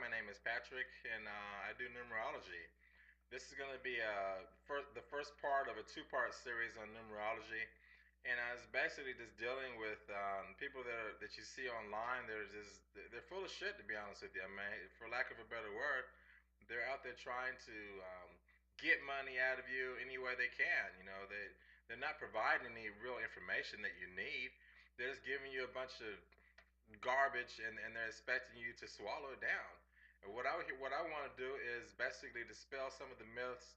My name is Patrick, and I do numerology. This is going to be the first part of a two-part series on numerology, and I was basically just dealing with people that you see online. They're full of shit, to be honest with you. I mean, for lack of a better word, they're out there trying to get money out of you any way they can. They're not providing any real information that you need. They're just giving you a bunch of garbage, and they're expecting you to swallow it down. And what I want to do is basically dispel some of the myths.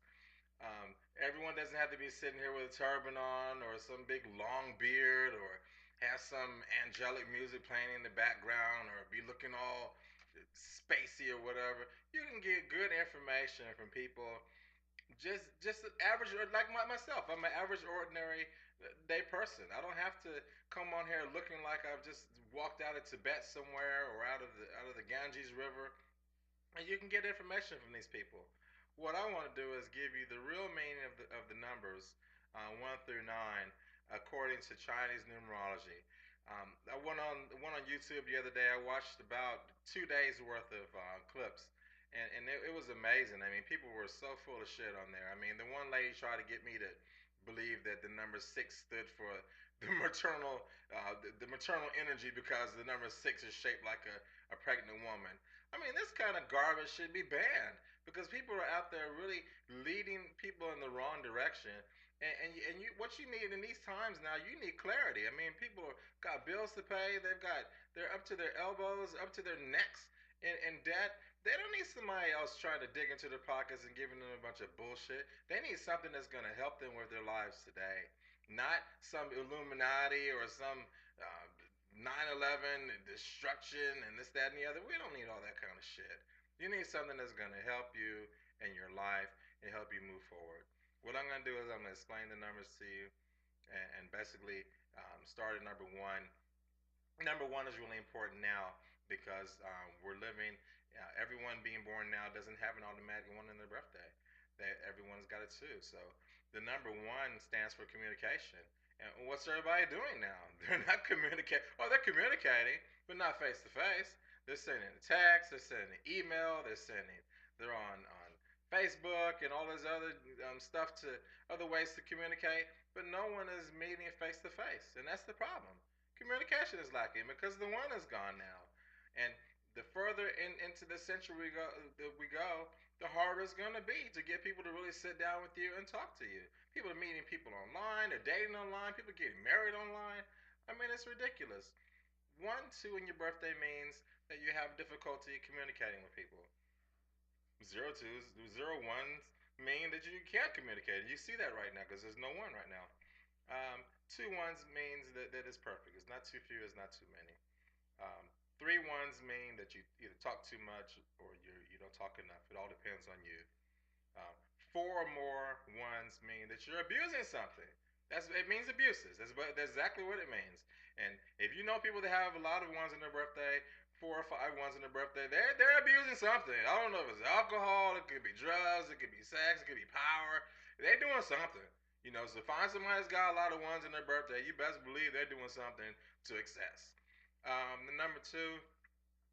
Everyone doesn't have to be sitting here with a turban on or some big long beard or have some angelic music playing in the background or be looking all spacey or whatever. You can get good information from people, just an average, like myself. I'm an average, ordinary day person. I don't have to come on here looking like I've just walked out of Tibet somewhere or out of the Ganges River. And you can get information from these people. What I want to do is give you the real meaning of the numbers, 1 through 9, according to Chinese numerology. I went on YouTube the other day. I watched about 2 days worth of clips, and it was amazing. I mean, people were so full of shit on there. I mean, the one lady tried to get me to believe that the number six stood for the maternal energy because the number six is shaped like a pregnant woman. I mean, this kind of garbage should be banned because people are out there really leading people in the wrong direction. What you need in these times now, you need clarity. I mean, people got bills to pay. They're up to their elbows, up to their necks in debt. They don't need somebody else trying to dig into their pockets and giving them a bunch of bullshit. They need something that's going to help them with their lives today, not some Illuminati or some 9/11 destruction and this, that, and the other. We don't need all that kind of shit. You need something that's going to help you in your life and help you move forward. What I'm going to do is I'm going to explain the numbers to you and basically start at number one. Number one is really important now because we're living. Everyone being born now doesn't have an automatic one in their birthday. That everyone's got it too. So the number one stands for communication. And what's everybody doing now? They're not communicating. Oh, they're communicating, but not face to face. They're sending a text. They're sending an email. They're on Facebook and all this other stuff to other ways to communicate. But no one is meeting face to face, and that's the problem. Communication is lacking because the one is gone now, and the further into the century we go, the harder it's going to be to get people to really sit down with you and talk to you. People are meeting people online, they're dating online, people are getting married online. I mean, it's ridiculous. 1, 2 in your birthday means that you have difficulty communicating with people. 0 2s, 0 1s mean that you can't communicate. You see that right now because there's no one right now. 2 1s means that it's perfect. It's not too few, it's not too many. 3 1s mean that you either talk too much or you don't talk enough. It all depends on you. Uh, 4 more 1s mean that you're abusing something. It means abuses. That's exactly what it means. And if you know people that have a lot of ones in their birthday, 4 or 5 ones in their birthday, they're abusing something. I don't know if it's alcohol, it could be drugs, it could be sex, it could be power. They're doing something. So find somebody that's got a lot of ones in their birthday. You best believe they're doing something to excess. The number two,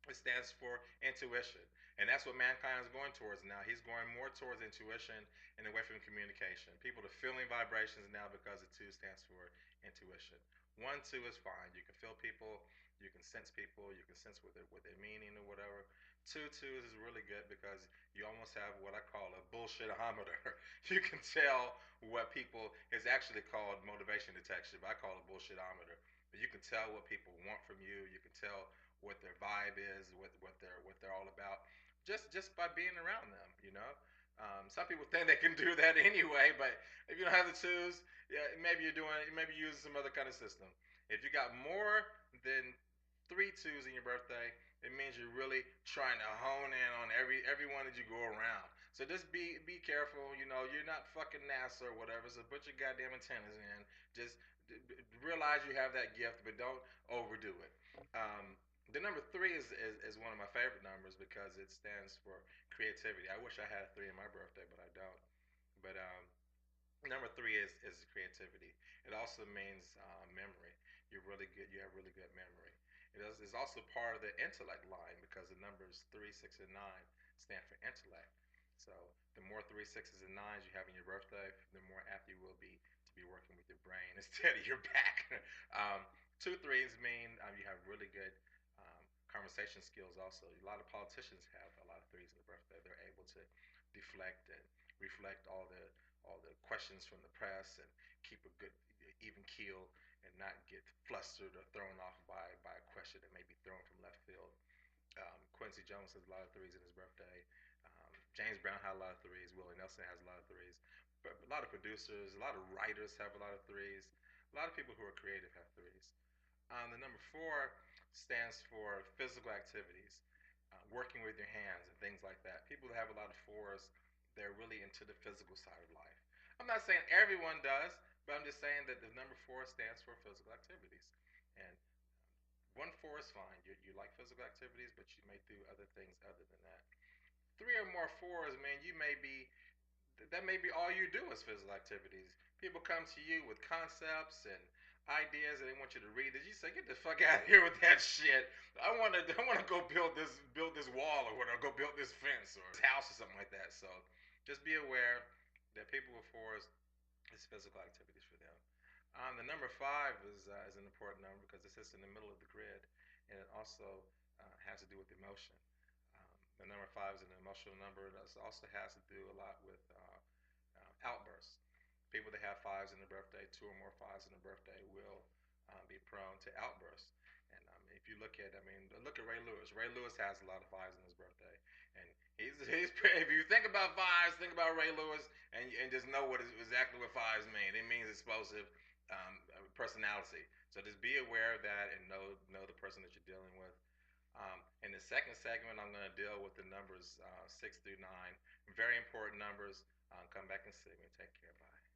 it stands for intuition. And that's what mankind is going towards now. He's going more towards intuition and away from communication. People are feeling vibrations now because the two stands for intuition. 1 2 is fine. You can feel people, you can sense people, you can sense what they're meaning or whatever. 2 2s is really good because you almost have what I call a bullshitometer. You can tell what people is actually called motivation detection, but I call it bullshitometer. But you can tell what people want from you. You can tell what their vibe is, what they're all about, just by being around them. Some people think they can do that anyway, but if you don't have the twos, yeah, maybe you're using some other kind of system. If you got more than 3 2s in your birthday, it means you're really trying to hone in on everyone that you go around. So just be careful. You're not fucking NASA or whatever. So put your goddamn antennas in. Just realize you have that gift, but don't overdo it. The number three is one of my favorite numbers because it stands for creativity. I wish I had a three in my birthday, but I don't. But number three is creativity. It also means memory. You're really good. You have really good memory, It's also part of the intellect line because the numbers 3, 6, and 9 stand for intellect. So the more 3, 6s, and 9s you have in your birthday, the more apt you will be to be working with your brain instead of your back. 2 3s mean you have really good conversation skills also. A lot of politicians have a lot of 3s in the birthday. They're able to deflect and reflect all the questions from the press and keep a good even keel and not get flustered or thrown off by a question that may be thrown from left field. Quincy Jones has a lot of 3s in his birthday. James Brown had a lot of 3s. Willie Nelson has a lot of 3s. But a lot of producers, a lot of writers have a lot of 3s. A lot of people who are creative have 3s. The number 4 stands for physical activities, working with your hands and things like that. People that have a lot of 4s, they're really into the physical side of life. I'm not saying everyone does, but I'm just saying that the number 4 stands for physical activities. And 1 4 is fine. You like physical activities, but you may do other things other than that. 3 or more 4s, man, you may be that may be all you do is physical activities. People come to you with concepts and ideas and they want you to read it. You say, "Get the fuck out of here with that shit. I want to go build this wall or whatever, go build this fence or this house or something like that." So just be aware that people with 4s, it's physical activities for them. The number 5 is an important number because it sits in the middle of the grid, and it also has to do with emotion. The number 5 is an emotional number. It also has to do a lot with outbursts. People that have 5s in their birthday, 2 or more 5s in their birthday, will be prone to outbursts. And if you look at, look at Ray Lewis. Ray Lewis has a lot of 5s in his birthday, and he's if you think about 5s, think about Ray Lewis, and just know exactly what 5s mean. It means explosive personality. So just be aware of that and know the person that you're dealing with. In the second segment, I'm going to deal with the numbers 6 through 9. Very important numbers. Come back and see me. Take care. Bye.